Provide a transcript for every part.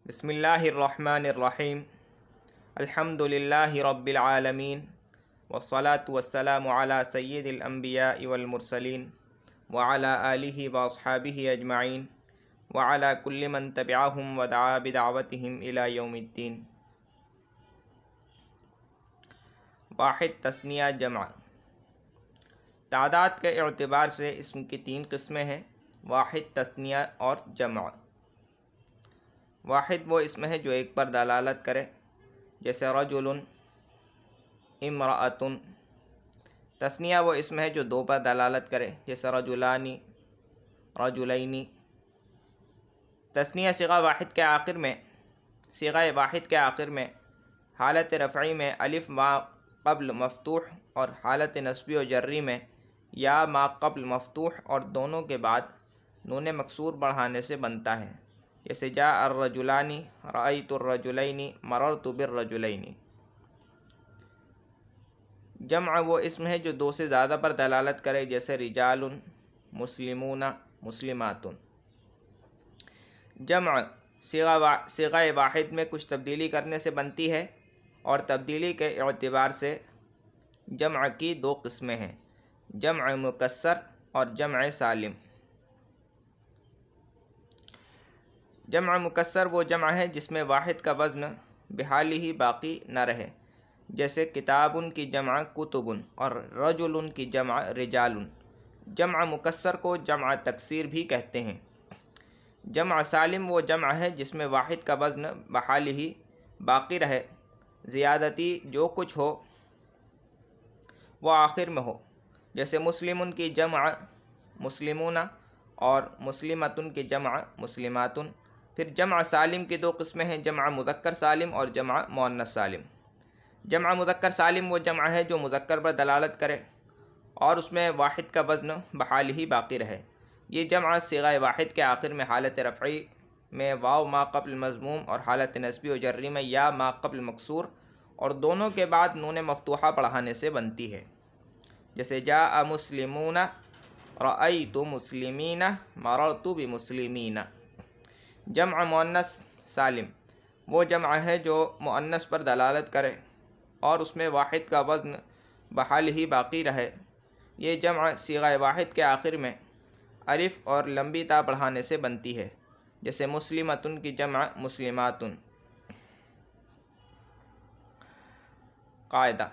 बिस्मिल्लाहिर्रहमानिर्रहीम अल्हम्दुलिल्लाहि रब्बिल आलमीन वस्सलातु वस्सलामु अला सय्यिदिल अंबियाइ वल मुरसलीन व अला आलिहि व अस्हाबिहि अजमाइन व अला कुल्लि मन तबिअहुम व दआ बिदअवतिहिम इला यौमिद्दीन। वाहिद, तस्निया, जमा। तादाद के एतबार से इसम की तीन किस्में हैं, वाहिद, तस्निया और जमा। वाहिद वो इसम है जो एक पर दलालत करे, जैसे रजुलुन, इमराअतुन। तस्निया वो इसम है जो दो पर दलालत करे, जैसे रजुलानी, रजुलैनी। तस्निया सिगा वाहिद के आखिर में हालत रफ़ई में अलिफ मा क़ब्ल मफ़तूह और हालत नस्बी और जर्री में या मा क़ब्ल मफ़तूह और दोनों के बाद नून मकसूर बढ़ाने से बनता है, जैसे जा अर्रजुलानी, रअयतुर्रजुलैनी, मररतु बिर्रजुलैनी। जम्अ वो इसम है जो दो से ज़्यादा पर दलालत करे, जैसे रिजालुन, मुस्लिमूना, मुस्लिमातुन। जम्अ सिगा वाहिद में कुछ तब्दीली करने से बनती है और तब्दीली के एतबार से जम्अ की दो किस्में हैं, जम्अ मुकस्सर और जम्अ सालिम। जम्अ मुकस्सर वो जम्अ है जिसमें वाहिद का वज़न बेहाली ही बाकी न रहे, जैसे किताबुन की जम्अ कुतुबुन और रजुलुन की जम्अ रिजालुन। जम्अ मुकस्सर को जम्अ तकसीर भी कहते हैं। जम्अ सालिम वो जम्अ है जिसमें वाहिद का वज़न बहाली ही बाकी रहे, ज़ियादती जो कुछ हो वो आखिर में हो, जैसे मुस्लिमुन की जम्अ मुस्लिमूना और मुस्लिमतुन की जम्अ मुस्लिमातुन। फिर जम्अ सालिम की दो किस्में हैं, जम्अ मुज़क्कर सालिम और जम्अ मुअन्नस सालिम। जम्अ मुज़क्कर सालिम वो जम्अ है जो मुज़क्कर पर दलालत करे और उसमें वाहिद का वज़न बहाल ही बाकी रहे। ये जम्अ सिगा वाहिद के आखिर में हालत रफ़ई में वाव मा क़ब्ल मज़मूम और हालत नस्बी और जर्री में या मा क़ब्ल मकसूर और दोनों के बाद नून मफ़तूहा बढ़ाने से बनती है, जैसे जा मुस्लिमूना, रअयतु मुस्लिमीना, मररतु बिमुस्लिमीना। जम्अ मुअन्नस सालिम वो जम्अ है जो मुअन्नस पर दलालत करे और उसमें वाहिद का वज़न बहाल ही बाकी रहे। ये जम्अ सिगा वाहिद के आखिर में अलिफ और लंबी ता बढ़ाने से बनती है, जैसे मुस्लिमतुन की जम्अ मुस्लिमातुन। कायदा,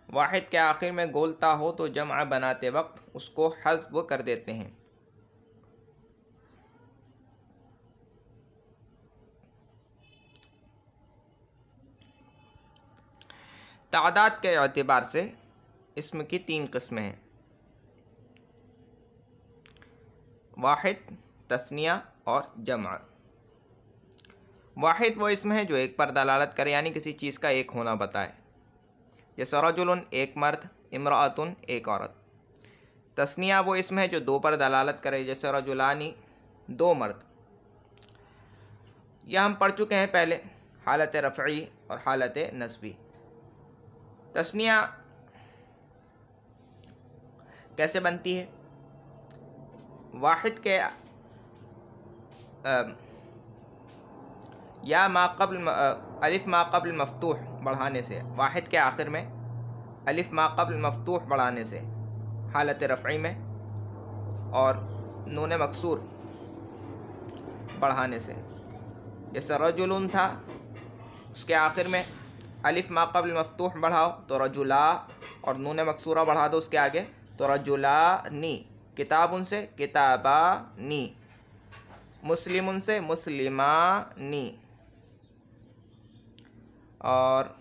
वाहिद के आखिर में गोलता हो तो जम्अ बनाते वक्त उसको हज़्फ़ कर देते हैं। तादाद के एतबार से इसम की तीन किस्में हैं, वाहिद, तस्निया और जम्अ। वाहिद वो इसम है जो एक पर दलालत करे, यानी किसी चीज़ का एक होना बताए, जैसे रजुलुन एक मर्द, इमराअतुन एक औरत। तस्निया वो इसम है जो दो पर दलालत करे, जैसे रजुलानी दो मर्द। यह हम पढ़ चुके हैं पहले, हालत रफ़ई और हालत नस्बी। तस्निया कैसे बनती है? वाहिद के या मा क़ब्ल अलिफ मा क़ब्ल मफ़तूह बढ़ाने से, वाहिद के आखिर में अलिफ मा क़ब्ल मफ़तूह बढ़ाने से हालत रफ़ई में और नून मकसूर बढ़ाने से, जैसे रजुलुन था उसके आखिर में अलिफ मा क़ब्ल मफ़तूह बढ़ाओ तो रजुला और नून मकसूरा बढ़ा दो उसके आगे तो रजुलानी। किताबुन से किताबानी, मुस्लिमुन से मुस्लिमानी और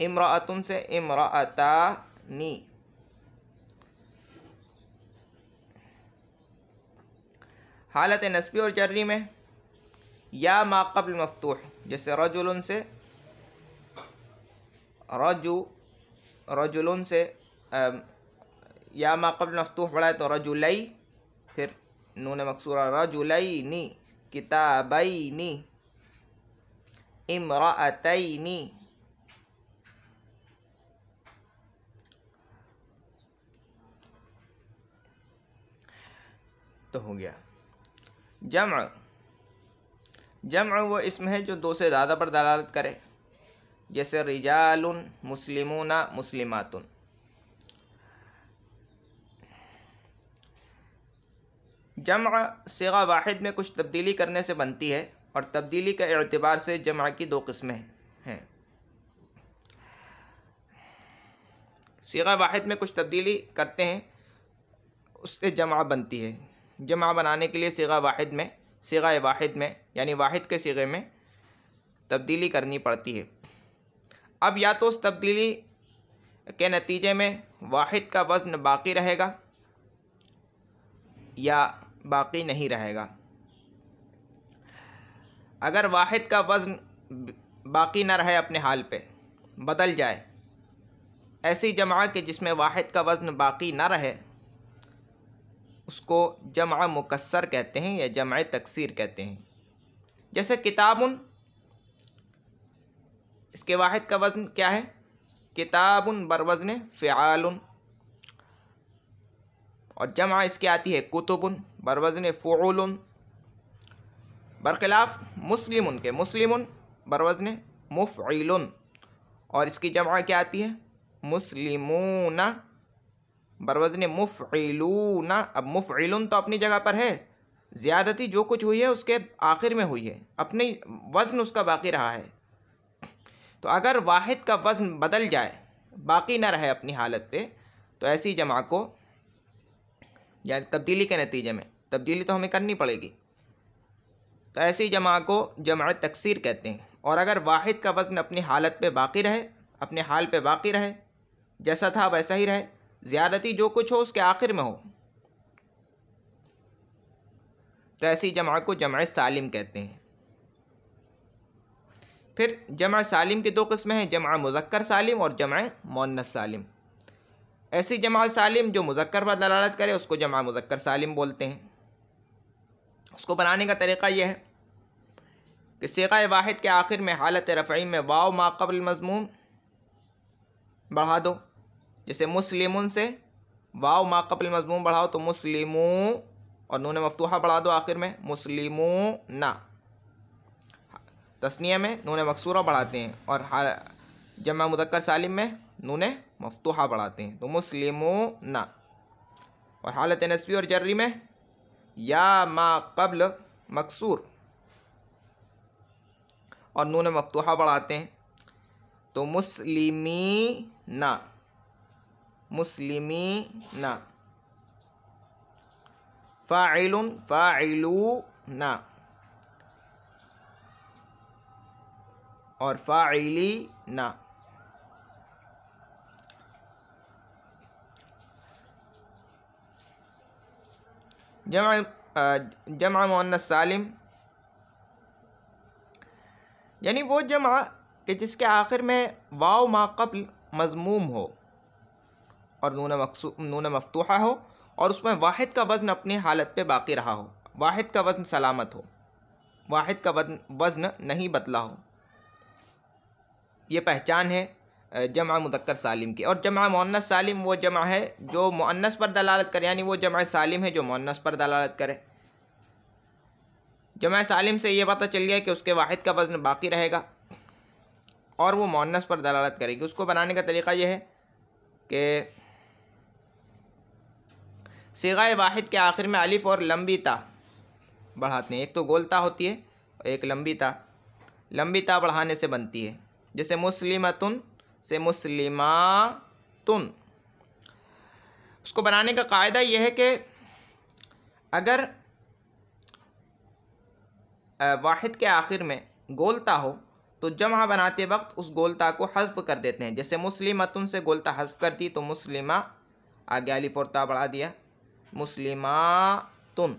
इमराअतुन से इमराअतानी। हालत नस्बी और जर्री में या मा क़ब्ल मफ़तूह, जैसे रजुलुन से रजुलुन से या मा क़ब्ल मफ़तूह बढ़ाए तो रजुलई, फिर नून मकसूरा रजुलैनी, किताबैनी, इमराअतैनी। तो हो गया। जम्अ जम्अ वो इसम है जो दो से ज़्यादा पर दलालत करे, जैसे रिजालुन मुस्लिमूना मुस्लिमातुन। जम्अ सिगा वाहिद में कुछ तब्दीली करने से बनती है और तब्दीली के एतबार से जम्अ की दो किस्में हैं। सिगा वाहिद में कुछ तब्दीली करते हैं, उससे जम्अ बनती है। जम्अ बनाने के लिए सिगा वाहिद में यानी वाहिद के सिगे में तब्दीली करनी पड़ती है। अब या तो उस तब्दीली के नतीजे में वाहिद का वज़न बाकी रहेगा या बाकी नहीं रहेगा। अगर वाहिद का वज़न बाकी ना रहे, अपने हाल पे बदल जाए, ऐसी जमा के जिसमें वाहिद का वज़न बाकी ना रहे, उसको जमा मुकस्सर कहते हैं या जमा तकसीर कहते हैं। जैसे किताबुन, इसके वाहिद का वज़न क्या है? किताबुन बरवज़न फ़िआलुन। और जमा इसकी आती है कुतुबुन बरवज़न फ़ुउलुन। बरखिलाफ़ मुस्लिमुन के, मुस्लिमुन बरवज़न मुफ़इलुन। और इसकी जमा क्या आती है? मुस्लिमूना बरवज़न मुफ़इलूना। अब मुफ़इलुन तो अपनी जगह पर है, ज़्यादती जो कुछ हुई है उसके आखिर में हुई है, अपनी वज़न उसका बाकी रहा है। तो अगर वाहिद का वज़न बदल जाए, बाकी ना रहे अपनी हालत पे, तो ऐसी जमा को, यानी तब्दीली के नतीजे में, तब्दीली तो हमें करनी पड़ेगी, तो ऐसी जमा को जमा तकसीर कहते हैं। और अगर वाहिद का वज़न अपनी हालत पे बाकी रहे, अपने हाल पे बाकी रहे, जैसा था वैसा ही रहे, ज़्यादती जो कुछ हो उसके आखिर में हो, तो ऐसी जमा को जमा सालिम कहते हैं। फिर जमा सालिम की दो किस्में हैं, जमा मुज़क्कर सालिम और जमा मुअन्नस सालिम। ऐसी जमा सालिम जो मुज़क्कर पर दलालत करे उसको जमा मुज़क्कर सालिम बोलते हैं। उसको बनाने का तरीक़ा यह है कि सीग़ा वाहिद के आखिर में हालत रफ़ई में वाव मा क़ब्ल मज़मूम बढ़ा दो। जैसे मुस्लिमुन से वाव मा क़ब्ल मज़मूम बढ़ाओ तो मुस्लिमू, और नून मफ्तूहा बढ़ा दो आखिर में मुस्लिमूना। तस्निया में नून मकसूरा बढ़ाते हैं और जमा मुज़क्कर सालिम में नून मफ्तूहा बढ़ाते हैं तो मुस्लिमूना। और हालत नस्बी और जर्री में या मा क़ब्ल मकसूर और नून मफ्तूहा बढ़ाते हैं तो मुस्लिमीना, मुस्लिमीना। फ़ाइलुन फ़ाइलूना और फ़ाइलीना। जमा मुअन्नस सालिम यानी वो जमा कि जिसके आखिर में वाव मा क़ब्ल मज़मूम हो और नून मफ्तूहा हो और उसमें वाहिद का वज़न अपनी हालत पे बाकी रहा हो, वाहिद का वज़न सलामत हो, वाहिद का वज़न नहीं बदला हो। ये पहचान है जमा मुज़क्कर सालिम की। और जमा मुअन्नस सालिम वो जमा है जो मुअन्नस पर दलालत करे, यानी वो जमा सालिम है जो मुअन्नस पर दलालत करे। जमा सालिम से ये पता चल गया कि उसके वाहिद का वज़न बाकी रहेगा और वो मुअन्नस पर दलालत करेगी। उसको बनाने का तरीक़ा यह है कि सीग़ा वाहिद के आखिर में अलिफ और लंबी ता बढ़ाते हैं। एक तो गोल ता होती है और एक लंबी ता। लंबी ता बढ़ाने से बनती है, जैसे मुस्लिमतुन से मुस्लिमातुन। उसको बनाने का कायदा यह है कि अगर वाहिद के आखिर में गोलता हो तो जमा बनाते वक्त उस गोलता को हज़्फ़ कर देते हैं। जैसे मुस्लिमतुन से गोलता हज़्फ़ कर दी तो मुस्लिमा, आगे अलिफ और ता बढ़ा दिया, मुस्लिमातुन।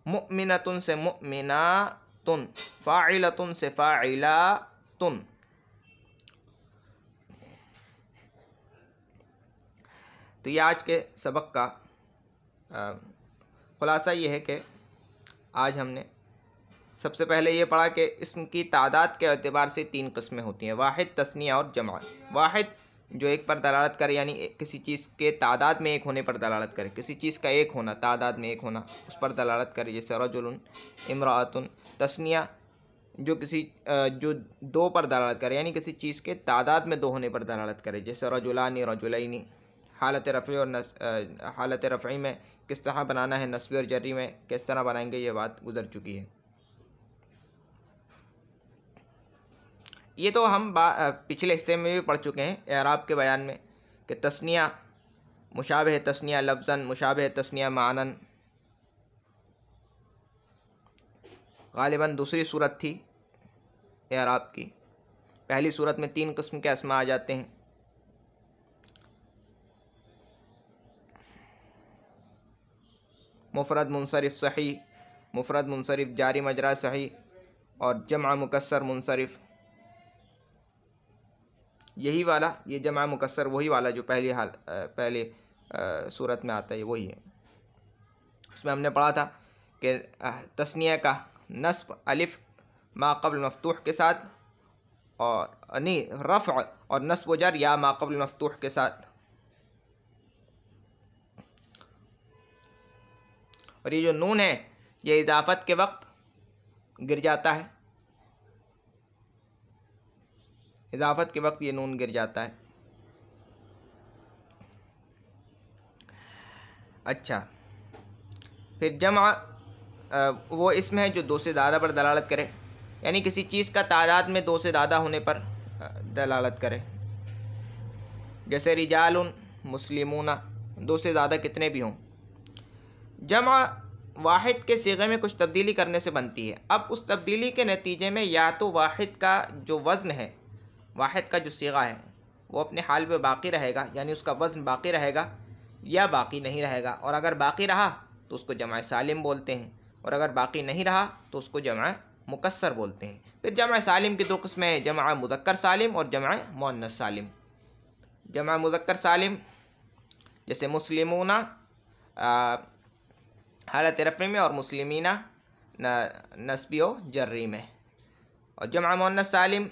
मुअमिनतुन से मुअमिनातुन, फ़ाइलतुन से फ़ाइलातुन। तो ये आज के सबक का ख़ुलासा ये है कि आज हमने सबसे पहले ये पढ़ा कि इस्म की तादाद के एतबार से तीन किस्में होती हैं, वाहिद, तस्निया और जमा। वाहिद जो एक पर दलालत करे, यानी किसी चीज़ के तादाद में एक होने पर दलालत करे, किसी चीज़ का एक होना, तादाद में एक होना, उस पर दलालत करे, जैसे रजुलन, इमराअतुन। तस्निया जो जो दो पर दलालत करे, यानी किसी चीज़ के तादाद में दो होने पर दलालत करे, जैसे रजुलानी, रजुलैनी। हालत रफ़ी और हालत रफ़ी में किस तरह बनाना है, नस्बी और जर्री में किस तरह बनाएंगे, ये बात गुजर चुकी है। ये तो हम पिछले हिस्से में भी पढ़ चुके हैं एराब के बयान में, कि तस्निया मुशाबह तस्निया लफ्ज़न, मुशाबह तस्निया मानन। ग़ालिबन दूसरी सूरत थी एराब की। पहली सूरत में 3 किस्म के अस्मा आ जाते हैं। मुफ़रद मुनसरिफ सही, मुफ़रद मुनसरिफ जारी मजरा सही, और जमा मुकस्सर मुनसरिफ। यही वाला, ये जमा मुकस्सर वही वाला जो पहले सूरत में आता है, वही है। उसमें हमने पढ़ा था कि तस्निया का नस्ब अलिफ मा क़ब्ल मफ्तूह के साथ, और नहीं रफ़ और नस्ब व जर या मा क़ब्ल मफ्तूह के साथ। और ये जो नून है ये इजाफ़त के वक्त गिर जाता है, इजाफ़त के वक्त ये नून गिर जाता है। अच्छा, फिर जमा वो इसमें है जो दो से ज़्यादा पर दलालत करे, यानी किसी चीज़ का तादाद में दो से ज़्यादा होने पर दलालत करे, जैसे रिजालुन, मुस्लिमूना, दो से ज़्यादा कितने भी हों। जमा वाहिद के सीगे में कुछ तब्दीली करने से बनती है। अब उस तब्दीली के नतीजे में या तो वाहिद का जो वज़न है, वाहिद का जो सीगा है वो अपने हाल पे बाकी रहेगा, यानी उसका वज़न बाकी रहेगा, या बाकी नहीं रहेगा। और अगर बाकी रहा तो उसको जमा सालिम बोलते हैं, और अगर बाकी नहीं रहा तो उसको जमा मुकस्सर बोलते हैं। फिर जमा सालिम की 2 किस्में हैं, जमा मुज़क्कर सालिम और जमा मुअन्नस सालिम। जमा मुज़क्कर सालिम जैसे मुस्लिमूना हालत रफ़ी में, और मुस्लिमीना नस्बी और जर्री में। और जमा मुअन्नस सालिम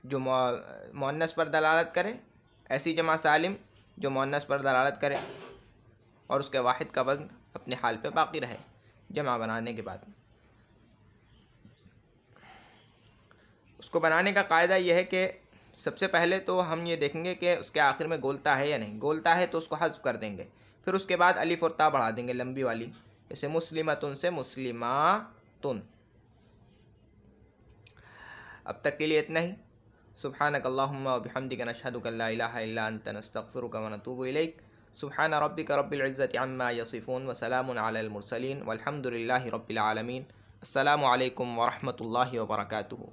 जो मुअन्नस पर दलालत करे, ऐसी जमा सालिम जो मुअन्नस पर दलालत करे और उसके वाहिद का वज़न अपने हाल पे बाकी रहे जमा बनाने के बाद। उसको बनाने का कायदा यह है कि सबसे पहले तो हम ये देखेंगे कि उसके आखिर में गोलता है या नहीं। गोलता है तो उसको हज़्फ़ कर देंगे, फिर उसके बाद अलिफ और ता बढ़ा देंगे लंबी वाली, जैसे मुस्लिमतुन से मुस्लिमातुन। अब तक के लिए इतना ही। सुब्हानक अल्लाहुम्मा व बिहम्दिका नशहदु अन ला इलाहा इल्ला अंता नस्तगफिरुका व नतूबु इलैक। सुब्हान रब्बिका रब्बिल इज़्ज़ति अम्मा यसिफून व सलामुन अलल मुरसलीन वल्हम्दुलिल्लाहि रब्बिल आलमीन। अस्सलामु अलैकुम व रहमतुल्लाहि व बरकातुहू।